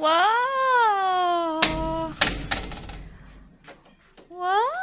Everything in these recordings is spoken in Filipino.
Wow! Wow!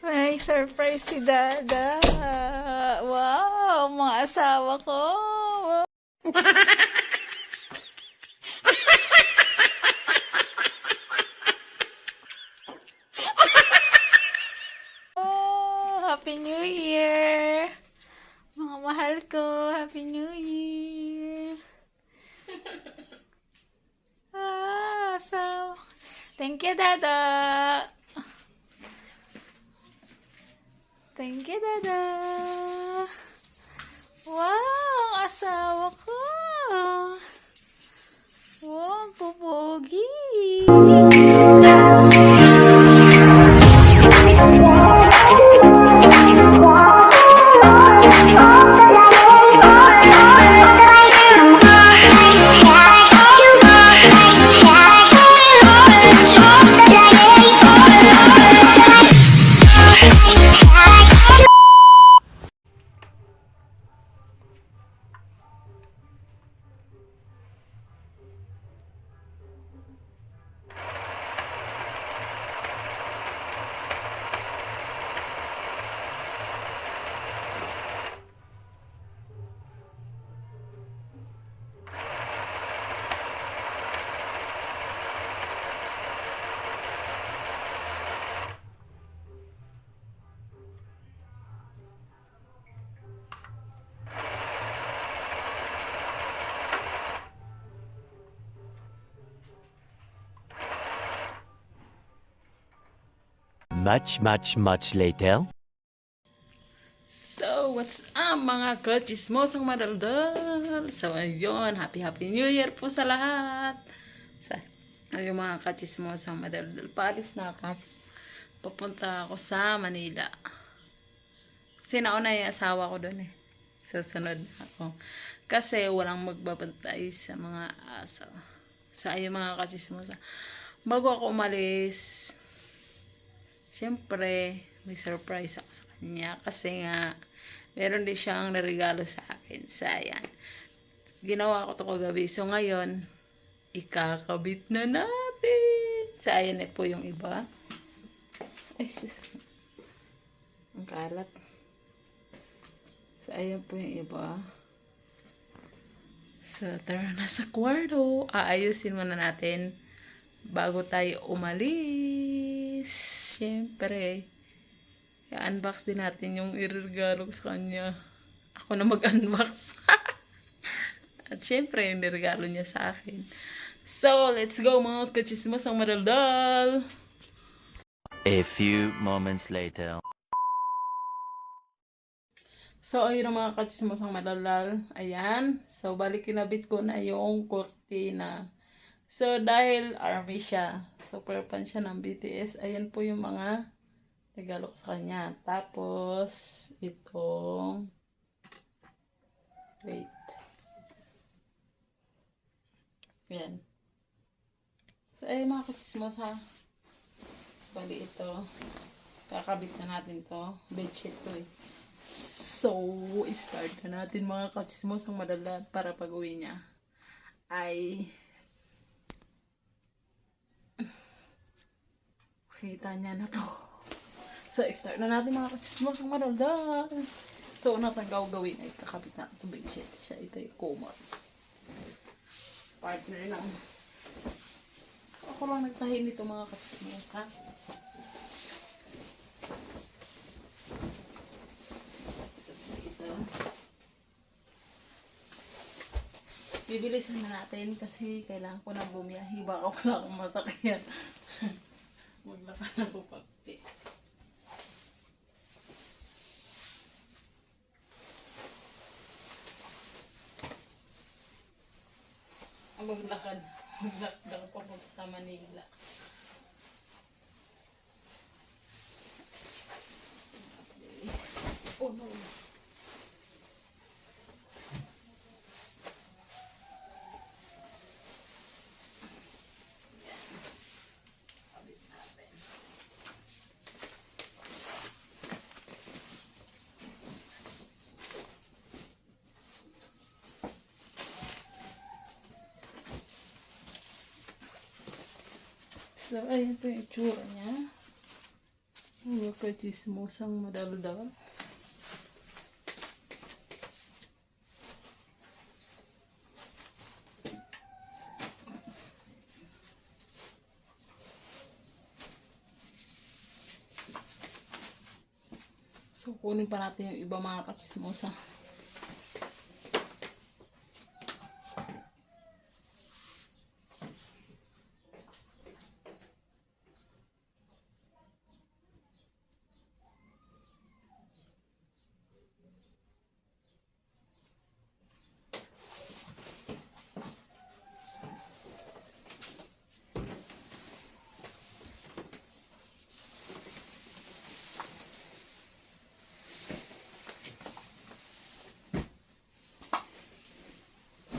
May surprise si Dada. Wow! Mga asawa ko. Oh, Happy New Year! Mga mahal ko, Happy New Year! So, thank you, Dada! Thank you, Dada! Wow! Ang asawa ko! Wow! Ang pupugi! Much later. So, what's up mga ka-chizmosang madaldal? So, ayun, happy New Year po sa lahat. So, ayun mga ka-chizmosang madaldal, paalis na ako. Papunta ako sa Manila. Kasi nauna yung asawa ko doon eh. Susunod ako. Kasi walang magbabantay sa mga aso. So, ayun mga ka-chizmosang. Bago ako umalis, siyempre, may surprise ako sa kanya. Kasi nga, meron din siyang naregalo sa akin. So, ayan. Ginawa ko to kagabi. So, ngayon, ikakabit na natin. So, ayan na po yung iba. Ay, sis. Ang kalat. So, ayan po yung iba. So, tara na sa kwarto. Aayusin muna natin bago tayo umalis. Siyempre, i-unbox din natin yung iregalo sa kanya. Ako na mag-unbox. At siyempre, yung niregalo niya sa akin. So, let's go mga ka-chizmosang madaldal! A few moments later. So, ayun ang mga ka-chizmosang madaldal. Ayan. So, balik kinabit ko na yung kurtina. So, dahil army siya, super fan siya ng BTS, ayan po yung mga regalo ko sa kanya. Tapos, itong, wait. Ayan. So, ayun mga ka-chismos ha. Bali ito. Kakabit na natin to. Bedsheet to eh. So, start na natin mga ka-chismos ang madala para pag-uwi niya ay kita niya na to. So, start na natin mga ka-chismos ang madaldal. So, una pang gawin ay kakabit na ito bedsheet. Siya ito yung kumot. Partner lang. So, ako lang nagtahin nito mga ka-chismos ha. Bibilisan na natin kasi kailangan ko na bumiyahe. Baka wala akong masakyan. Maglaka na po pagpi. Maglakad. Maglakad pa po sa Manila. Oh no. So, ayan po yung itsura niya. Mga chismosang madaldal. So, kunin pa natin yung iba mga kachismosa.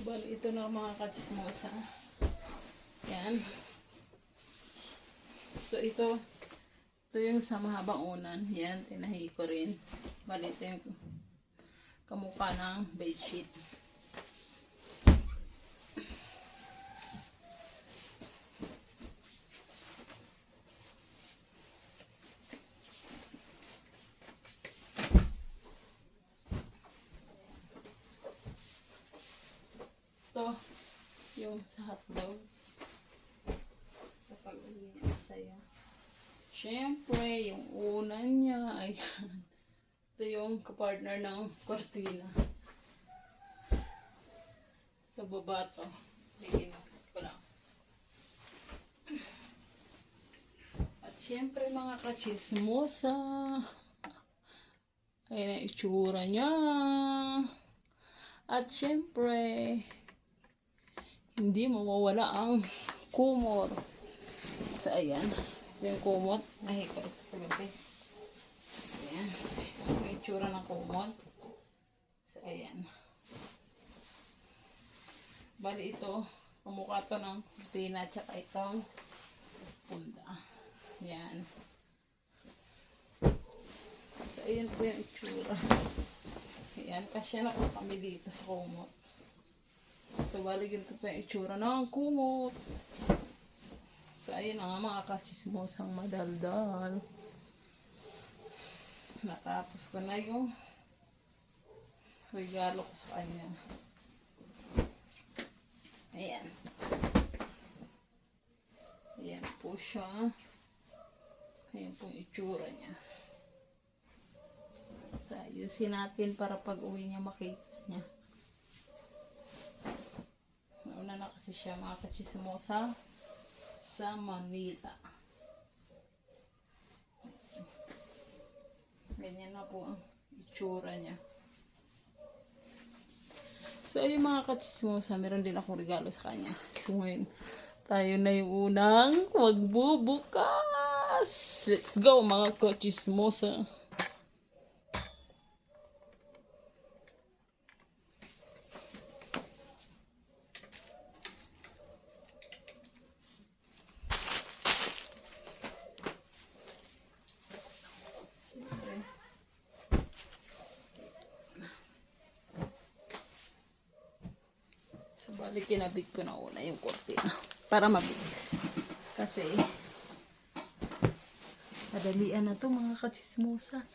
Bali, ito na mga kachismosa. Yan. So, ito yung sa mahabang unan. Yan, tinahi ko rin. Bali, ito yung kamukha ng bedsheet. Ito, yung sa hotdog. Kapag uwi niya masaya. Siyempre, yung unan niya, ayan. Ito yung kapartner ng kortina. Sa baba to. Bigyan ko lang. At siyempre, mga kachismosa. Ayan ang itsura niya. At siyempre, hindi mawawala ang kumot. So, ayan. Ito yung kumot. Nahikot ito gabi. Ayan. Yung itsura ng kumot. So, ayan. Bali ito, kamukha to ng kurtina tsaka itong punda. Ayan. So, ayan po yung itsura. Ayan. Kasya na po kami dito sa kumot. So, bali ganito po yung itsura ng kumot. So, ayun na nga mga kachismosang madaldal. Natapos ko na yung regalo ko sa kanya. Ayan. Ayan po siya. Ayan po yung itsura niya. So, ayusin natin para pag uwi niya makita niya. Nauna na kasi siya mga kachismosa sa Manila. Ganyan na po ang itsura niya. So, ayun mga kachismosa, meron din akong regalo sa kanya. So, ngayon, tayo na yung unang magbubukas. Let's go mga kachismosa. So, balik kinabit ko na una yung kortina para mabilis. Kasi, madalian na to mga kachismosa.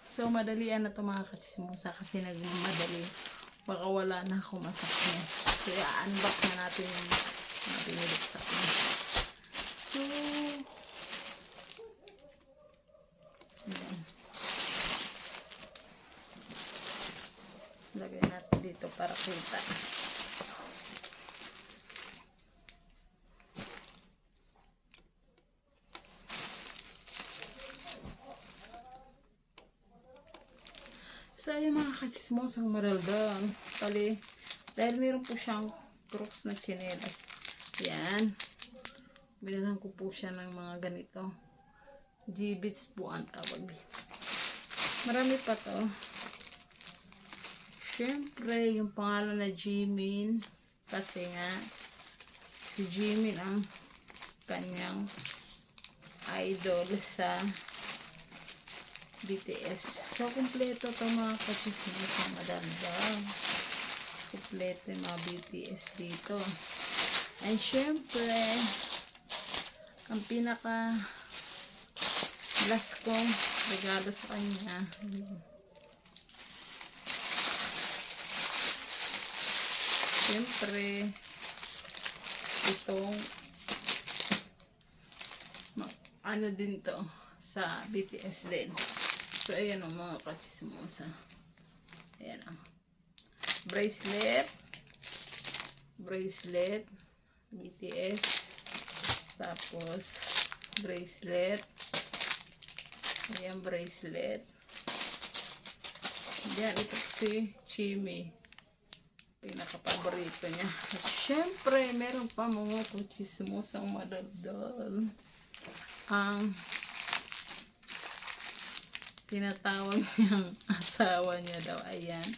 So, madalian na to mga kachismosa kasi nagmamadali. Baka wala na akong masakyan. So, i-unbox na natin yung binili sa akin. So, ayan. Lagay natin dito para kita. So, yung mga kachismosang madaldal. Dahil meron po siyang crooks na chinelas. Yan. Binalan ko po siya ng mga ganito. G-bits po ang tawag. Marami pa to. Siyempre, yung pangalan na Jimin. Kasi nga, si Jimin ang kanyang idol sa BTS. So, kumpleto ito mga kachismosang madaldal. Kumpleto yung mga BTS dito. And syempre, ang pinaka last kong regalo sa kanya. Syempre, itong ano din to sa BTS din. So, ayan o mga kachismosa. Ayan o. Bracelet. Bracelet. BTS. Tapos, bracelet. Ayan, bracelet. Ayan, ito si Chimi. Pinaka-paborito niya. At syempre, meron pa mga kachismosang madaldal. Ang tinatawag niyang asawa niya daw. Ayan.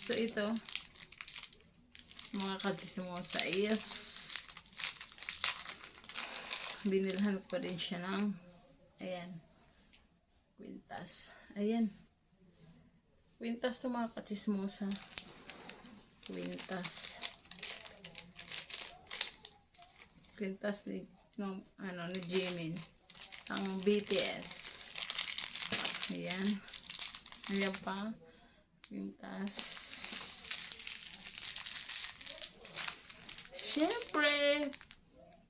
So, ito, mga kachismosa is binilhan ko din siya ng ayan, kwintas. Ayan. Kwintas to mga kachismosa. Kwintas. Kwintas ni ni Jimin. Ang BTS. Ayan. Ayan pa. Kwintas. Siyempre,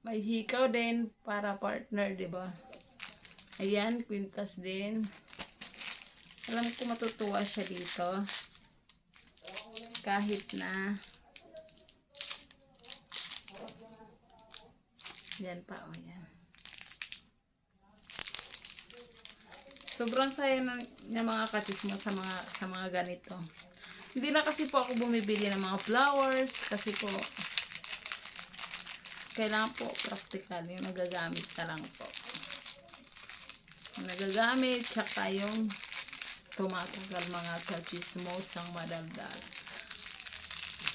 may hikaw din para partner, diba? Ayan, kwintas din. Alam ko matutuwa siya dito. Kahit na yan pa, o yan. Sobrang saya ng mga kachismo sa mga ganito. Hindi na kasi po ako bumibili ng mga flowers kasi po kailangan po practical, yung nagagamit na lang po. Yung nagagamit, tsaka yung tumatagal mga kachismosang madaldal.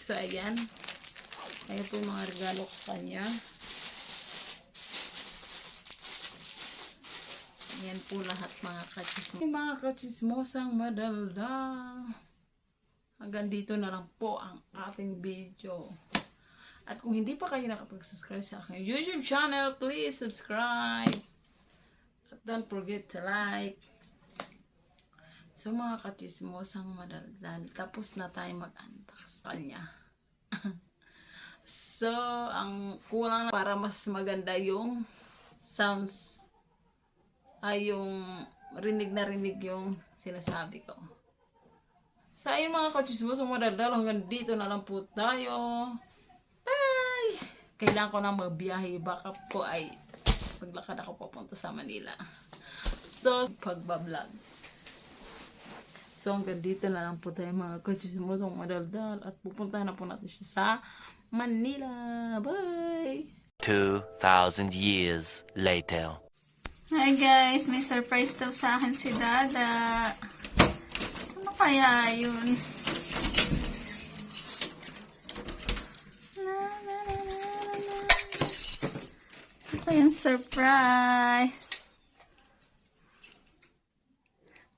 So, ayan. Ayan po yung mga regalo ko sa kanya. Ayan po lahat mga kachismos. Mga kachismosang madaldal. Hanggang dito na lang po ang ating video. At kung hindi pa kayo nakapag-subscribe sa aking YouTube channel, please subscribe. At don't forget to like. So mga kachismosang madaldal, tapos na tayo mag-unbox kanya. So, ang kulang para mas maganda yung sounds ay yung rinig na rinig yung sinasabi ko. So, ayun mga kachismosang madaldal, hanggang dito na lang po tayo. Ay! Kailangan ko na magbiyahe. Baka po ay paglakad ako papunta sa Manila. So, pagbablog. So, hanggang dito na lang po tayo mga kachismosang madaldal. At pupunta na po natin siya sa Manila. Bye! 2,000 years later. Hi guys, may surprise daw sa akin si Dada. Ano kaya yun? Ano kaya yung surprise?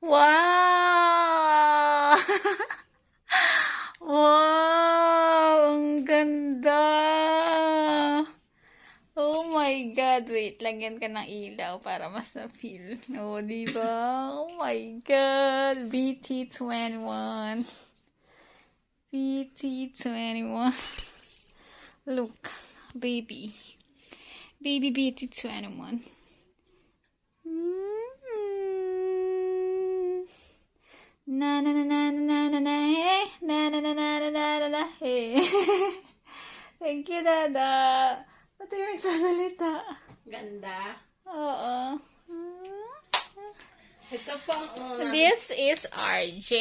Wow! Wow! Ang ganda! Oh my God! Wait, lagyan ka ng ilaw para mas na-feel. Oh, diba? Oh my God! BT21. BT21. Look, baby. Baby BT21. Na na na na na na na hey. Na na na na na na na na hey. Thank you, Dada. Ba't yung nagsasalita? Ganda. Oo. Ito pang una. This is RJ.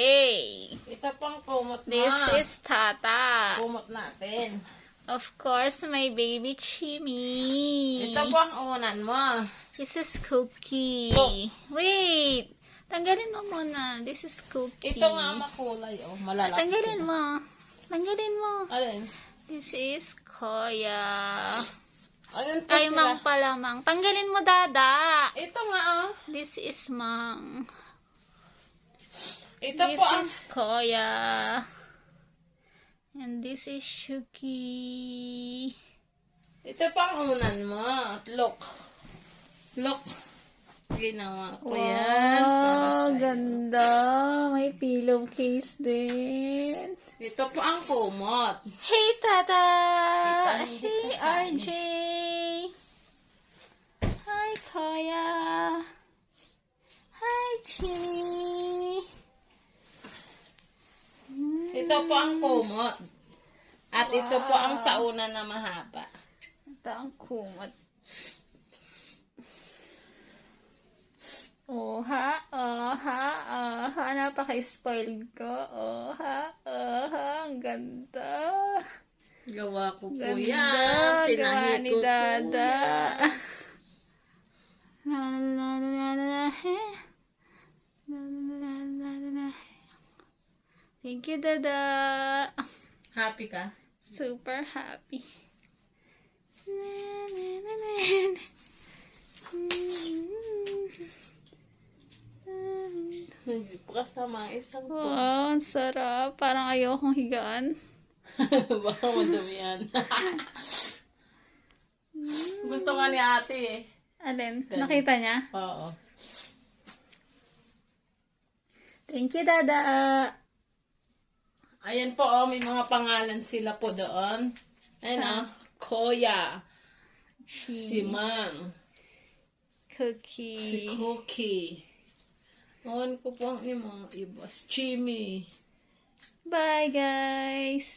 Ito pang kumot na. This is Tata. Kumot natin. Of course, my baby Chimi. Ito pang unan mo. This is Cookie. Oh. Wait. Tanggalin mo muna. This is Cookie. Ito nga makulay. Oh, malalaki. Tanggalin mo. Tanggalin mo. Alin? This is Koya. Alin po Ay, sila? Mang pala, Mang. Tanggalin mo, Dada. Ito nga, oh. This is Mang. Ito This po ang... is Koya. And this is Shuki. Ito po ang unan mo. Look. Look. Ginawa ko yan. Para Wow, sa'yo. ganda. May pillowcase din. Ito po ang kumot. Hey, Tata! Hindi Hey, ka RJ! Hi, Koya! Hi, Chimmy! Ito po ang kumot. At ito po ang sauna na mahaba. Ito ang kumot. Oha, napaka-spoiled ko. Oha, ang ganda. Gawa ko po Ganda, yan. gawa Tinahi ni ko po Dada. yan. La la la la la la he. La la la la la la he. Thank you, Dada. Happy ka? Super happy. Na, na, na, na. Hindi po kasama isang po. Wow, ang sarap. Parang ayokong higaan. Baka madumi yan. Gusto nga ni ate eh. Alin? Ganun. Nakita niya? Oo. Thank you, Dada. Ayan po, oh, may mga pangalan sila po doon. Ayan, oh. Koya. Si Mang. Si Cookie. Cookie. Awan ko po ang mga iba. Si Chimmy. Bye, guys.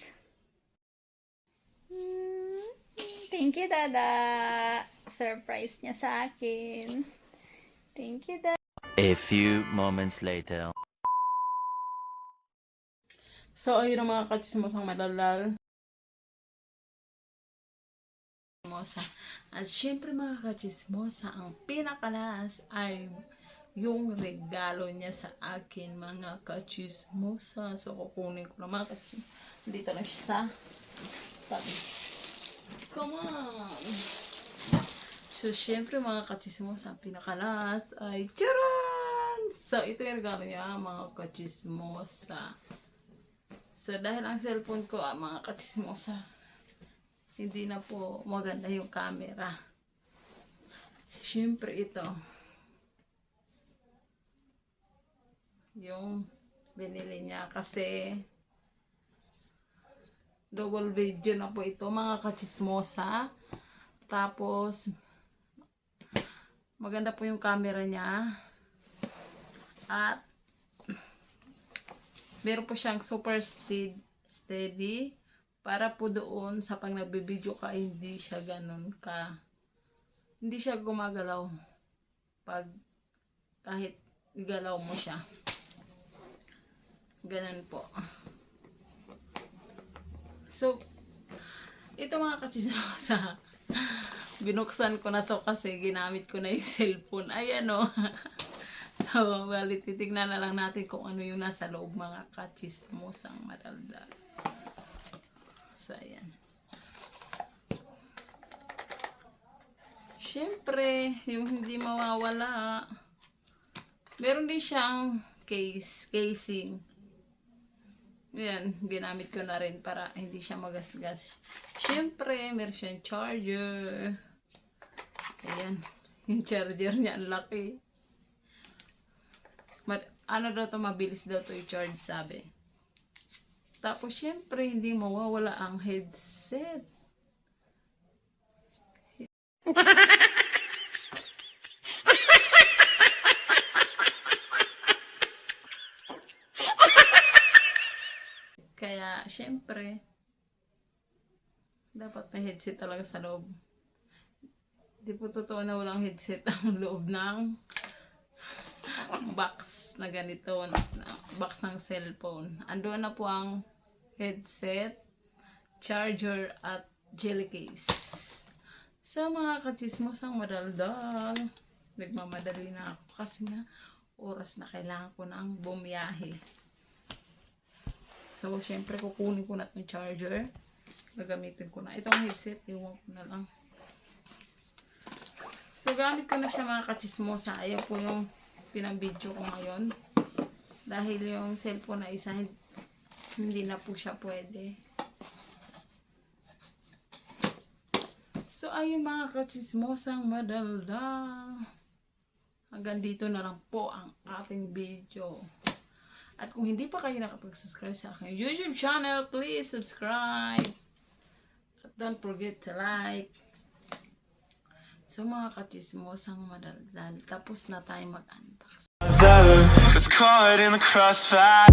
Thank you, Dada. Surprise niya sa akin. Thank you, Dada. A few moments later. So, ayun ang mga kachismosang madaldal. At syempre mga kachismosa, ang pinakalas ay yung regalo niya sa akin, mga kachismosa. So, kukunin ko na mga kachismosa. Dito lang siya sa tabi. Come on! So, syempre mga kachismosa, ang pinakalas ay charan! So, ito yung regalo niya, mga kachismosa. So, dahil ang cellphone ko, mga kachismosa, hindi na po maganda yung camera. Siyempre ito, yung binili niya kasi double video na po ito, mga kachismosa. Tapos, maganda po yung camera niya. At, meron po siyang super steady. Para po doon sa pag nagbibideo ka, hindi siya ganun ka. Hindi siya gumagalaw. Pag kahit igalaw mo siya. Ganun po. So, ito mga kachismosa. Binuksan ko na to kasi ginamit ko na yung cellphone. Ayan o. So, bali, titignan na lang natin kung ano yung nasa loob, mga kachismosang madaldal. So, ayan. Siyempre, yung hindi mawawala, meron din siyang casing. Ayan, ginamit ko na rin para hindi siya magasgas. Siyempre, meron siyang charger. Ayan, yung charger niya, ang laki. Ano daw to, mabilis daw to i-charge, sabi. Tapos, syempre, hindi mawawala ang headset. Kaya, syempre, dapat may headset talaga sa loob. Di po totoo na walang headset ang loob ng box na ganito, box ng cellphone. Ando na po ang headset, charger, at jelly case. So, mga kachismosang madaldal, nagmamadali na ako kasi nga oras na kailangan ko ng bumiyahe. So, syempre, kukunin ko na itong charger. Gagamitin ko na. Itong headset, iwan ko na lang. So, gamit ko na siya, mga kachismosa. Ayaw po yung pinang-video ko ngayon. Dahil yung cellphone na isa, hindi na po siya pwede. So, ayun mga kachismosang madaldal. Hanggang dito na lang po ang ating video. At kung hindi pa kayo nakapag-subscribe sa aking YouTube channel, please subscribe. At don't forget to like. So mga kachismosang madaldal, tapos na tayo mag-unbox. It's caught in the crossfire.